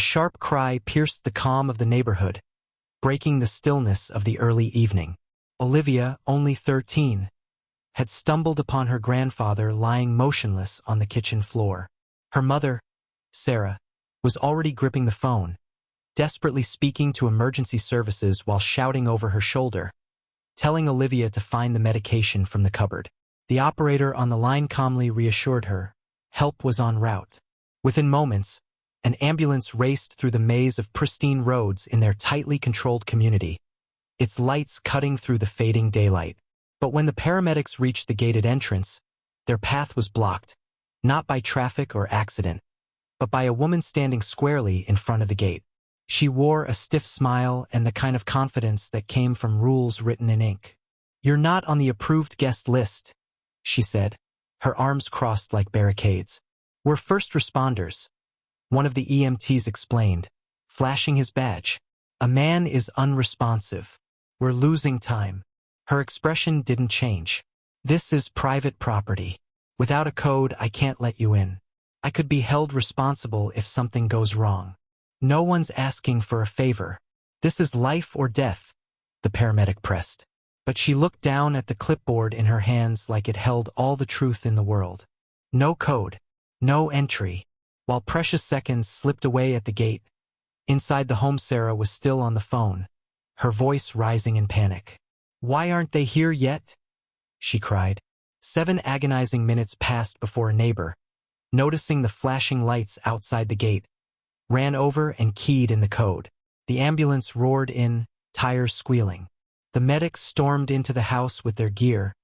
sharp cry pierced the calm of the neighborhood, breaking the stillness of the early evening. Olivia, only 13, had stumbled upon her grandfather lying motionless on the kitchen floor. Her mother, Sarah, was already gripping the phone, desperately speaking to emergency services while shouting over her shoulder, telling Olivia to find the medication from the cupboard. The operator on the line calmly reassured her help was en route. Within moments, an ambulance raced through the maze of pristine roads in their tightly controlled community, its lights cutting through the fading daylight. But when the paramedics reached the gated entrance, their path was blocked, not by traffic or accident, but by a woman standing squarely in front of the gate. She wore a stiff smile and the kind of confidence that came from rules written in ink. "You're not on the approved guest list," she said, her arms crossed like barricades. "We're first responders," one of the EMTs explained, flashing his badge. "A man is unresponsive. We're losing time." Her expression didn't change. "This is private property. Without a code, I can't let you in. I could be held responsible if something goes wrong. No one's asking for a favor. This is life or death," the paramedic pressed. But she looked down at the clipboard in her hands like it held all the truth in the world. No code, no entry. While precious seconds slipped away at the gate, inside the home Sarah was still on the phone, her voice rising in panic. "Why aren't they here yet?" she cried. 7 agonizing minutes passed before a neighbor, noticing the flashing lights outside the gate, ran over and keyed in the code. The ambulance roared in, tires squealing. The medics stormed into the house with their gear,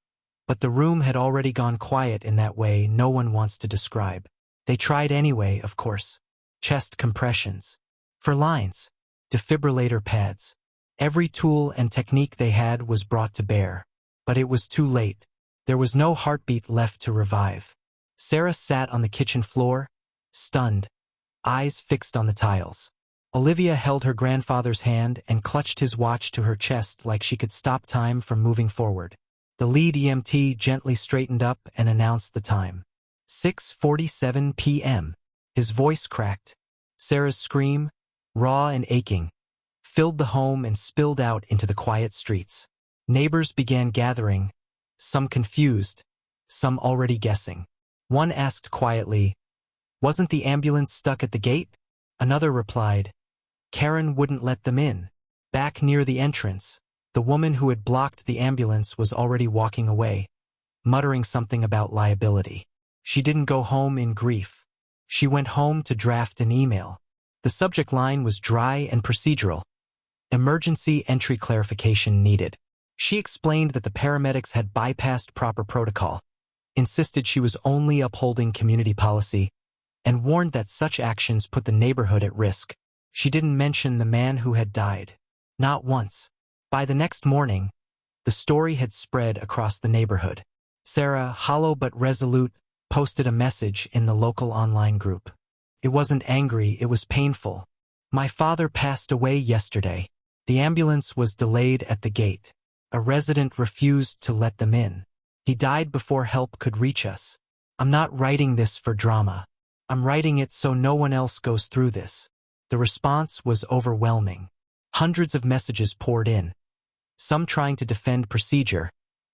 but the room had already gone quiet in that way no one wants to describe. They tried anyway, of course. Chest compressions, for lines, defibrillator pads. Every tool and technique they had was brought to bear. But it was too late. There was no heartbeat left to revive. Sarah sat on the kitchen floor, stunned, eyes fixed on the tiles. Olivia held her grandfather's hand and clutched his watch to her chest like she could stop time from moving forward. The lead EMT gently straightened up and announced the time. 6:47 p.m. His voice cracked. Sarah's scream, raw and aching, filled the home and spilled out into the quiet streets. Neighbors began gathering, some confused, some already guessing. One asked quietly, "Wasn't the ambulance stuck at the gate?" Another replied, "Karen wouldn't let them in." Back near the entrance, the woman who had blocked the ambulance was already walking away, muttering something about liability. She didn't go home in grief. She went home to draft an email. The subject line was dry and procedural. Emergency entry clarification needed. She explained that the paramedics had bypassed proper protocol, insisted she was only upholding community policy, and warned that such actions put the neighborhood at risk. She didn't mention the man who had died. Not once. By the next morning, the story had spread across the neighborhood. Sarah, hollow but resolute, posted a message in the local online group. It wasn't angry, it was painful. "My father passed away yesterday. The ambulance was delayed at the gate. A resident refused to let them in. He died before help could reach us. I'm not writing this for drama. I'm writing it so no one else goes through this." The response was overwhelming. Hundreds of messages poured in, some trying to defend procedure,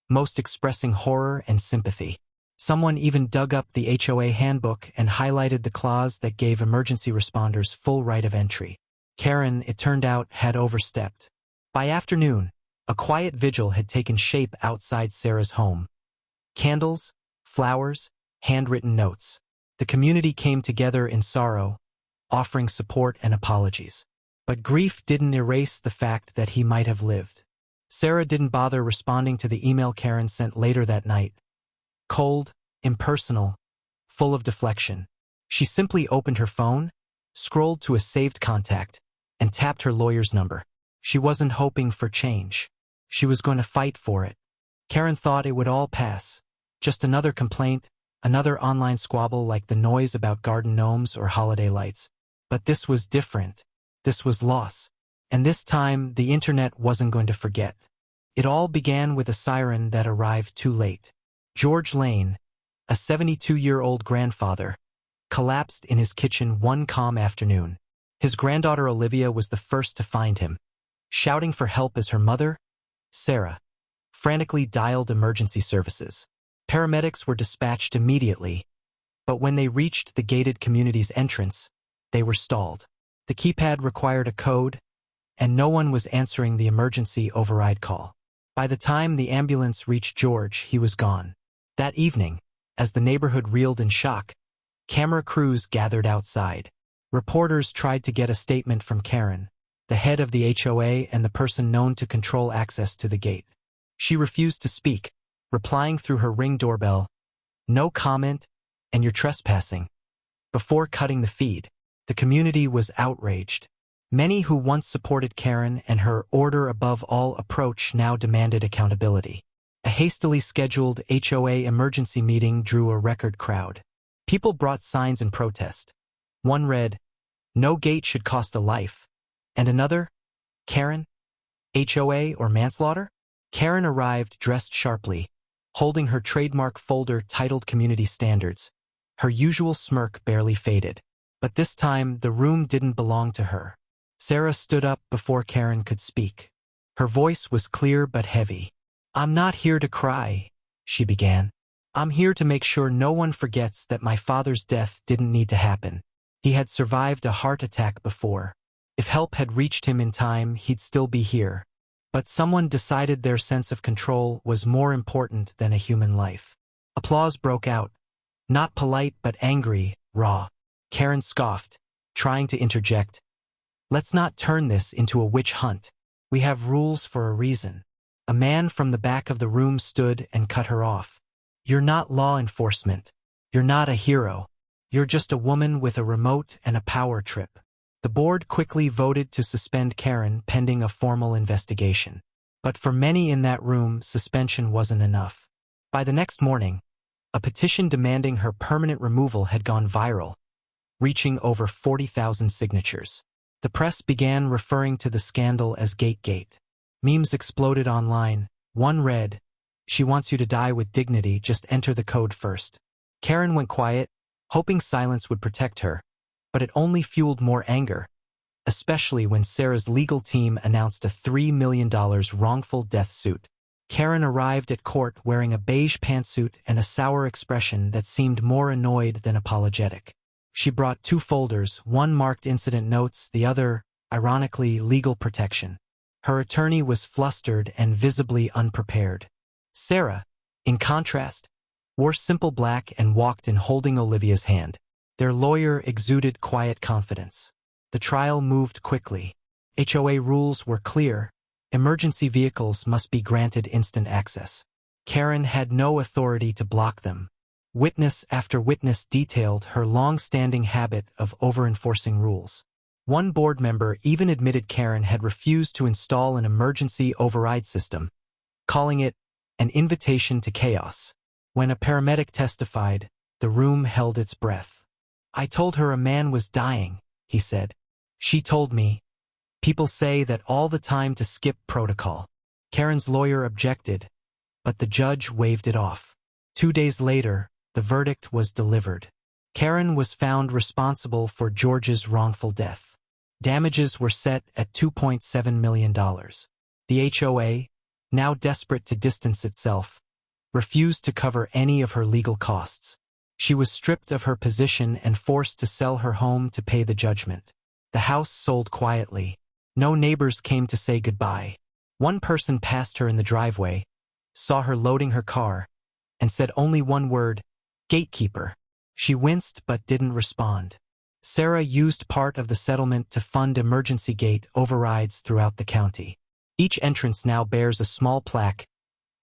most expressing horror and sympathy. Someone even dug up the HOA handbook and highlighted the clause that gave emergency responders full right of entry. Karen, it turned out, had overstepped. By afternoon, a quiet vigil had taken shape outside Sarah's home. Candles, flowers, handwritten notes. The community came together in sorrow, offering support and apologies. But grief didn't erase the fact that he might have lived. Sarah didn't bother responding to the email Karen sent later that night. Cold, impersonal, full of deflection. She simply opened her phone, scrolled to a saved contact, and tapped her lawyer's number. She wasn't hoping for change. She was going to fight for it. Karen thought it would all pass. Just another complaint, another online squabble like the noise about garden gnomes or holiday lights. But this was different. This was loss. And this time, the internet wasn't going to forget. It all began with a siren that arrived too late. George Lane, a 72-year-old grandfather, collapsed in his kitchen one calm afternoon. His granddaughter Olivia was the first to find him, shouting for help as her mother, Sarah, frantically dialed emergency services. Paramedics were dispatched immediately, but when they reached the gated community's entrance, they were stalled. The keypad required a code, and no one was answering the emergency override call. By the time the ambulance reached George, he was gone. That evening, as the neighborhood reeled in shock, camera crews gathered outside. Reporters tried to get a statement from Karen, the head of the HOA and the person known to control access to the gate. She refused to speak, replying through her Ring doorbell, "No comment, and you're trespassing." Before cutting the feed, the community was outraged. Many who once supported Karen and her order above all approach now demanded accountability. A hastily scheduled HOA emergency meeting drew a record crowd. People brought signs in protest. One read, "No gate should cost a life," and another, "Karen, HOA or manslaughter?" Karen arrived dressed sharply, holding her trademark folder titled Community Standards. Her usual smirk barely faded. But this time, the room didn't belong to her. Sarah stood up before Karen could speak. Her voice was clear but heavy. "I'm not here to cry," she began. "I'm here to make sure no one forgets that my father's death didn't need to happen. He had survived a heart attack before. If help had reached him in time, he'd still be here. But someone decided their sense of control was more important than a human life." Applause broke out. Not polite but angry, raw. Karen scoffed, trying to interject. "Let's not turn this into a witch hunt. We have rules for a reason." A man from the back of the room stood and cut her off. "You're not law enforcement. You're not a hero. You're just a woman with a remote and a power trip." The board quickly voted to suspend Karen pending a formal investigation. But for many in that room, suspension wasn't enough. By the next morning, a petition demanding her permanent removal had gone viral, reaching over 40,000 signatures. The press began referring to the scandal as Gategate. Memes exploded online. One read, "She wants you to die with dignity, just enter the code first." Karen went quiet, hoping silence would protect her, but it only fueled more anger, especially when Sarah's legal team announced a $3 million wrongful death suit. Karen arrived at court wearing a beige pantsuit and a sour expression that seemed more annoyed than apologetic. She brought 2 folders, one marked incident notes, the other, ironically, legal protection. Her attorney was flustered and visibly unprepared. Sarah, in contrast, wore simple black and walked in holding Olivia's hand. Their lawyer exuded quiet confidence. The trial moved quickly. HOA rules were clear. Emergency vehicles must be granted instant access. Karen had no authority to block them. Witness after witness detailed her long-standing habit of over-enforcing rules. One board member even admitted Karen had refused to install an emergency override system, calling it an invitation to chaos. When a paramedic testified, the room held its breath. "I told her a man was dying," he said. "She told me, people say that all the time to skip protocol." Karen's lawyer objected, but the judge waved it off. 2 days later, the verdict was delivered. Karen was found responsible for George's wrongful death. Damages were set at $2.7 million. The HOA, now desperate to distance itself, refused to cover any of her legal costs. She was stripped of her position and forced to sell her home to pay the judgment. The house sold quietly. No neighbors came to say goodbye. One person passed her in the driveway, saw her loading her car, and said only one word, "Gatekeeper." She winced but didn't respond. Sarah used part of the settlement to fund emergency gate overrides throughout the county. Each entrance now bears a small plaque,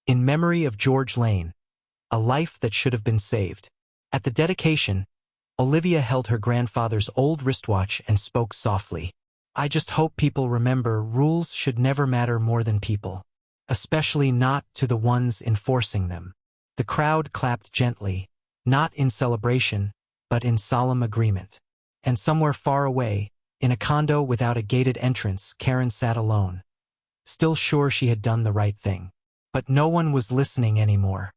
"In memory of George Lane, a life that should have been saved." At the dedication, Olivia held her grandfather's old wristwatch and spoke softly. "I just hope people remember rules should never matter more than people, especially not to the ones enforcing them." The crowd clapped gently, not in celebration, but in solemn agreement. And somewhere far away, in a condo without a gated entrance, Karen sat alone, still sure she had done the right thing. But no one was listening anymore.